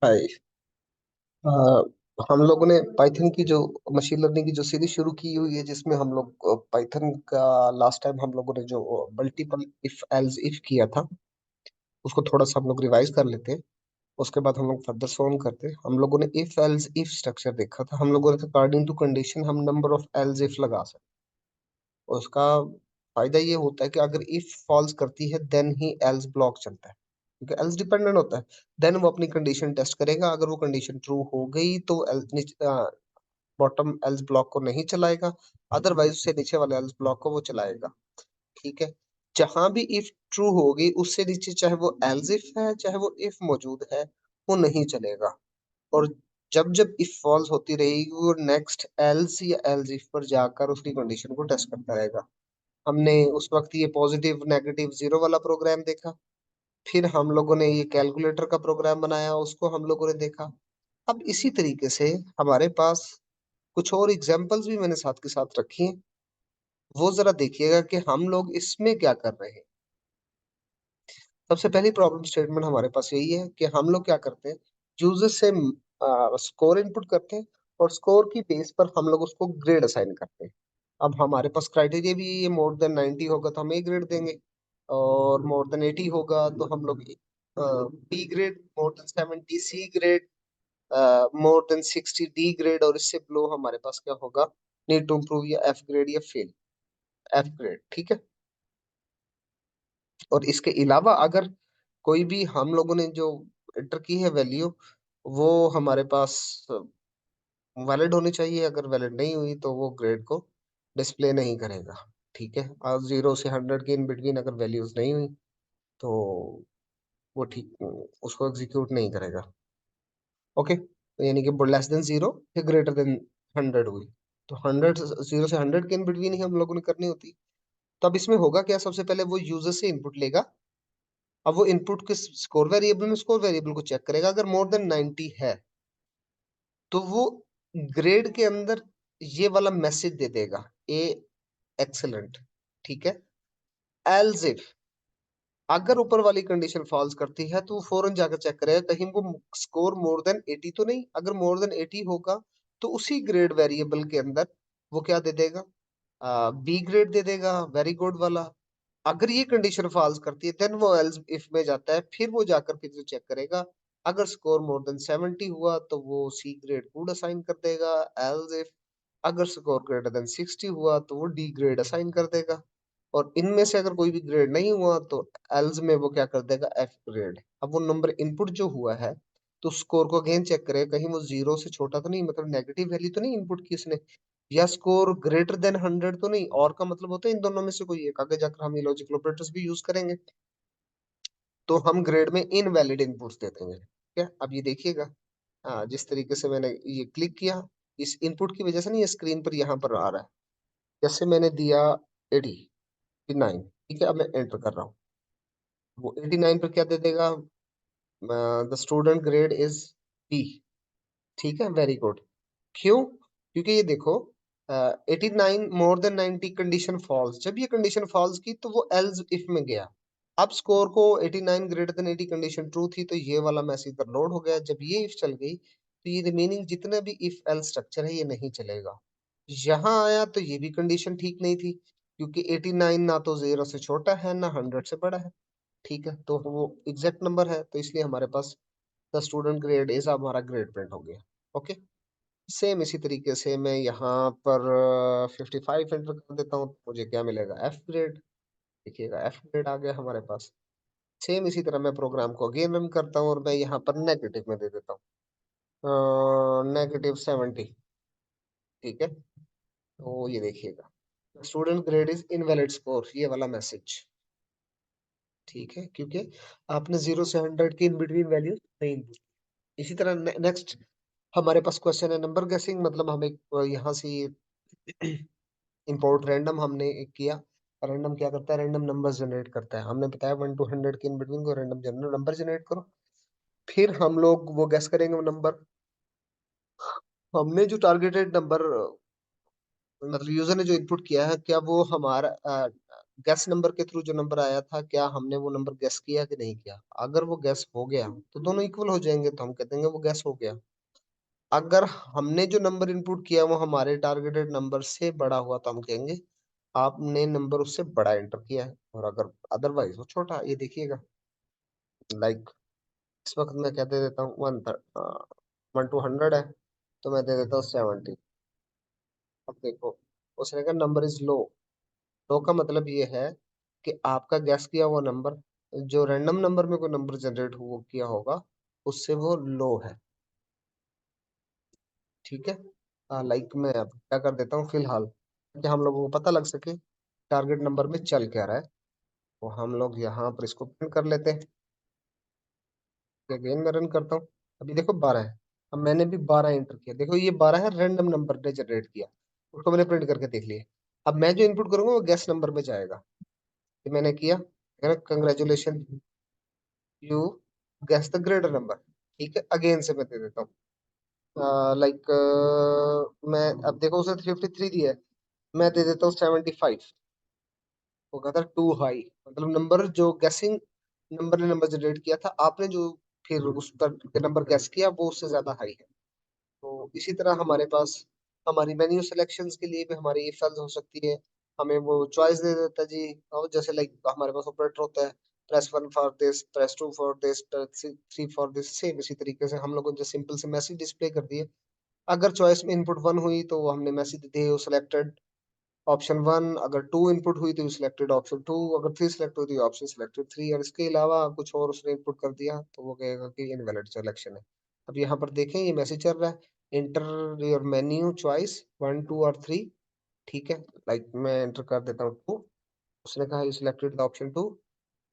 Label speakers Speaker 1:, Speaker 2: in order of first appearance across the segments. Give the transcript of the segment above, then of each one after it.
Speaker 1: हाय। हम लोगों ने पाइथन की जो मशीन लर्निंग की जो सीरीज शुरू की हुई है, जिसमें हम लोग पाइथन का लास्ट टाइम हम लोगों ने जो मल्टीपल इफ एल्स इफ किया था, उसको थोड़ा सा हम लोग रिवाइज कर लेते हैं। उसके बाद हम लोग फर्दर सॉल्व करते हैं। हम लोगों ने इफ एल्स इफ स्ट्रक्चर देखा था। हम लोगों ने अकॉर्डिंग टू कंडीशन हम नंबर ऑफ एल्स इफ लगा सकते हैं। उसका फायदा ये होता है कि अगर इफ फॉल्स करती है देन ही एल्स ब्लॉक चलता है, क्योंकि एल्स डिपेंडेंट होता है। देन वो अपनी कंडीशन टेस्ट करेगा। अगर वो कंडीशन ट्रू हो गई तो बॉटम एल्स ब्लॉक को नहीं चलाएगा, अदरवाइज उससे नीचे वाले एल्स ब्लॉक को वो चलाएगा। ठीक है। जहां भी इफ ट्रू होगी उससे नीचे चाहे वो एल्स इफ है चाहे वो इफ मौजूद है, वो नहीं चलेगा। और जब जब इफ फॉल्स होती रहेगी वो नेक्स्ट एल्स या एल्स इफ पर जाकर उसकी कंडीशन को टेस्ट करता रहेगा। हमने उस वक्त ये पॉजिटिव नेगेटिव जीरो वाला प्रोग्राम देखा। फिर हम लोगों ने ये कैलकुलेटर का प्रोग्राम बनाया, उसको हम लोगों ने देखा। अब इसी तरीके से हमारे पास कुछ और एग्जाम्पल्स भी मैंने साथ के साथ रखी हैं। वो जरा देखिएगा कि हम लोग इसमें क्या कर रहे हैं। सबसे पहली प्रॉब्लम स्टेटमेंट हमारे पास यही है कि हम लोग क्या करते हैं, यूजर से स्कोर इनपुट करते हैं और स्कोर की बेस पर हम लोग उसको ग्रेड असाइन करते हैं। अब हमारे पास क्राइटेरिया भी ये मोर देन 90 होगा तो हम ए ग्रेड देंगे, और मोर देन 80 होगा तो हम लोग B grade, more than 70 C grade, more than 60 D grade, और इससे बिलो हमारे पास क्या होगा, नीड टू इम्प्रूव या एफ ग्रेड या फेल, एफ ग्रेड। ठीक है। और इसके अलावा अगर कोई भी हम लोगों ने जो एंटर की है वैल्यू, वो हमारे पास वैलिड होनी चाहिए। अगर वैलिड नहीं हुई तो वो ग्रेड को डिस्प्ले नहीं करेगा। ठीक है। और 0 से 100 के इन बिटवीन अगर वैल्यूज नहीं हुई तो वो ठीक उसको एग्जीक्यूट नहीं करेगा। ओके, तो यानी कि लेस देन 0 या ग्रेटर देन 100 हुई तो 0 से 100 के इन बिटवीन ही हम लोगों ने करनी होती। तो अब इसमें होगा क्या, सबसे पहले वो यूजर से इनपुट लेगा। अब वो इनपुट के स्कोर वेरिएबल में स्कोर वेरिएबल को चेक करेगा। अगर मोर देन 90 है तो वो ग्रेड के अंदर ये वाला मैसेज दे देगा, ए एक्सेलेंट। ठीक है। एल्स इफ अगर ऊपर वाली कंडीशन फॉल्स करती है तो वो फौरन जाकर चेक करेगा कहीं वो स्कोर मोर देन 80 तो नहीं। अगर मोर देन 80 होगा तो उसी ग्रेड वेरिएबल के अंदर वो क्या दे देगा, बी ग्रेड दे देगा, वेरी गुड वाला। अगर ये कंडीशन फॉल्स करती है देन वो एल्स इफ में जाता है। फिर वो जाकर फिर से चेक करेगा। अगर स्कोर मोर देन 70 हुआ तो वो सी ग्रेड गुड असाइन कर देगा, एल्स इफ अगर स्कोर ग्रेटर देन 60 हुआ तो वो डी ग्रेड असाइन कर देगा। और इनमें से अगर कोई भी ग्रेड नहीं हुआ तो एल्स में वो क्या कर देगा, एफ ग्रेड। अब वो नंबर इनपुट जो हुआ है तो स्कोर को अगेन चेक करेगा कहीं वो 0 से छोटा तो नहीं, मतलब नेगेटिव वैल्यू तो नहीं इनपुट की इसने, या स्कोर ग्रेटर देन 100 तो नहीं। और का मतलब होता है इन दोनों में से कोई एक। आगे जाकर हम ये लॉजिकल ऑपरेटर्स भी यूज करेंगे तो हम ग्रेड में इनवैलिड इनपुट्स दे देंगे। ठीक है। अब ये देखिएगा, हाँ, जिस तरीके से मैंने ये क्लिक किया, इस इनपुट की वजह से नहीं, ये स्क्रीन पर यहाँ पर आ रहा है। जैसे मैंने दिया 89, ठीक है, अब मैं एंटर कर रहा हूँ। वो 89 पर क्या दे देगा, the student grade is B. ठीक है, वेरी गुड। क्यों? क्योंकि ये देखो, 89 मोर देन 90 कंडीशन फॉल्स, जब ये कंडीशन फॉल्स की तो वो एल्स इफ में गया। अब स्कोर को 89 ग्रेटर देन 80 कंडीशन ट्रू थी तो ये वाला मैसेज इधर लोड हो गया। जब ये इफ चल गई तो ये रिमेनिंग जितने भी इफ एल स्ट्रक्चर है ये नहीं चलेगा। यहाँ आया तो ये भी कंडीशन ठीक नहीं थी, क्योंकि 89 ना तो 0 से छोटा है ना 100 से बड़ा है। ठीक है, तो वो एग्जैक्ट नंबर है तो इसलिए हमारे पास द स्टूडेंट ग्रेड इज हमारा ग्रेड प्रिंट हो गया। ओके। सेम इसी तरीके से मैं यहाँ पर 55 एंटर कर देता हूँ तो मुझे क्या मिलेगा, एफ ग्रेड। देखिएगा एफ ग्रेड आ गया हमारे पास। सेम इसी तरह मैं प्रोग्राम को अगेन रन करता हूँ और मैं यहाँ पर नेगेटिव में दे देता हूँ, -70। ठीक है। तो ये देखिएगा, student grade is invalid score, ये वाला मैसेज। ठीक है, क्योंकि आपने 0 से 100 की इन बिटवीन वैल्यू नहीं दी। इसी तरह नेक्स्ट हमारे पास क्वेश्चन है नंबर गेसिंग। मतलब हम एक यहाँ से इंपोर्ट रैंडम हमने एक किया। रैंडम क्या करता है, रैंडम नंबर जनरेट करता है। हमने बताया 1 to 100 के इन बिटवीन को रैंडम जनरल नंबर जनरेट करो। फिर हम लोग वो गैस करेंगे वो नंबर। हमने जो टारगेटेड नंबर, मतलब यूजर ने जो इनपुट किया है क्या वो हमारा गेस नंबर के थ्रू जो नंबर आया था, क्या हमने वो नंबर गेस किया कि नहीं किया? अगर वो गेस हो गया तो दोनों इक्वल हो जाएंगे, तो हम कह देंगे वो गेस हो गया। अगर हमने जो नंबर इनपुट किया वो हमारे टारगेटेड नंबर से बड़ा हुआ, तो हम कहेंगे आपने नंबर उससे बड़ा एंटर किया है। और अगर अदरवाइज वो छोटा, ये देखिएगा, लाइक इस वक्त मैं क्या दे देता हूँ, 1 to 100 है, तो मैं दे देता हूँ 70। अब देखो, उसने कहा नंबर इज लो। लो का मतलब ये है कि आपका गैस किया हुआ नंबर, जो रैंडम नंबर में कोई नंबर जनरेट हुआ किया होगा, उससे वो लो है। ठीक है। लाइक मैं अब क्या कर देता हूँ फिलहाल, कि हम लोगों को पता लग सके टारगेट नंबर में चल क्या रहा है, तो हम लोग यहाँ पर इसको प्रिंट कर लेते हैं। अगेन मैं रन करता हूँ। अभी देखो 12 है। अब मैंने भी 12 एंटर किया, देखो ये 12 है, रैंडम नंबर ने जनरेट किया, उसको मैंने प्रिंट करके देख लिया। अब मैं जो इनपुट करूंगा वो गैस नंबर में जाएगा। ये मैंने किया, congratulation, you gas the greater number. ठीक है, अगेन से मैं दे देता हूँ, लाइक मैं, अब देखो उसने 53 दिया है, मैं दे देता हूँ 75। वो कहता है टू हाई, मतलब नंबर जो गैसिंग नंबर ने नंबर जनरेट किया था, आपने जो फिर उस पर नंबर गैस किया वो उससे ज्यादा हाई है। तो इसी तरह हमारे पास हमारी मेन्यू सिलेक्शंस के लिए भी हमारी इफ एल्स हो सकती है। हमें वो चॉइस दे देता है जी, और जैसे लाइक हमारे पास ऑपरेटर होता है, press 1 for this, press 2 for this, press 3 for this, same इसी तरीके से हम लोगों ने जो सिंपल से मैसेज डिस्प्ले कर दिए। अगर चॉइस में इनपुट 1 हुई तो हमने मैसेज दिए सिलेक्टेड ऑप्शन 1, अगर 2 इनपुट हुई तो सिलेक्टेड ऑप्शन 2, अगर 3 सिलेक्ट हुई तो ऑप्शन सिलेक्टेड 3, और इसके अलावा कुछ और उसने इनपुट कर दिया तो वो कहेगा कि इनवैलिड सिलेक्शन है। अब यहाँ पर देखें ये मैसेज चल रहा है, इंटर योर मेन्यू चॉइस 1 2 और 3। ठीक है, लाइक मैं एंटर कर देता हूँ 2, उसने कहा यू सिलेक्टेड द ऑप्शन 2।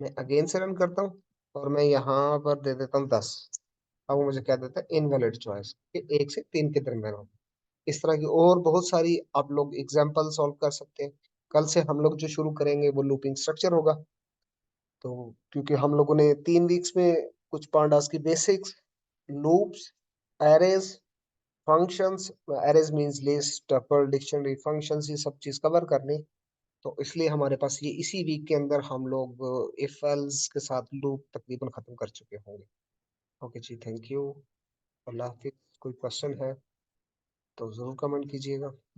Speaker 1: मैं अगेन से रन करता हूँ और मैं यहाँ पर दे देता हूँ 10। अब वो मुझे क्या देता है, इनवैलिड चॉइस, 1 से 3 के दरम्यान हो। इस तरह की और बहुत सारी आप लोग एग्जाम्पल सॉल्व कर सकते हैं। कल से हम लोग जो शुरू करेंगे वो लूपिंग स्ट्रक्चर होगा। तो क्योंकि हम लोगों ने 3 वीक्स में कुछ पांडास की basics, loops, arrays, functions, arrays means list, tuple, dictionary, functions, ये सब चीज कवर करनी। तो इसलिए हमारे पास ये इसी वीक के अंदर हम लोग इफ एल्स के साथ लूप तकरीबन खत्म कर चुके होंगे। ओके जी, थैंक यू। अल्लाह हाफिज। कोई क्वेश्चन है तो जरूर कमेंट कीजिएगा।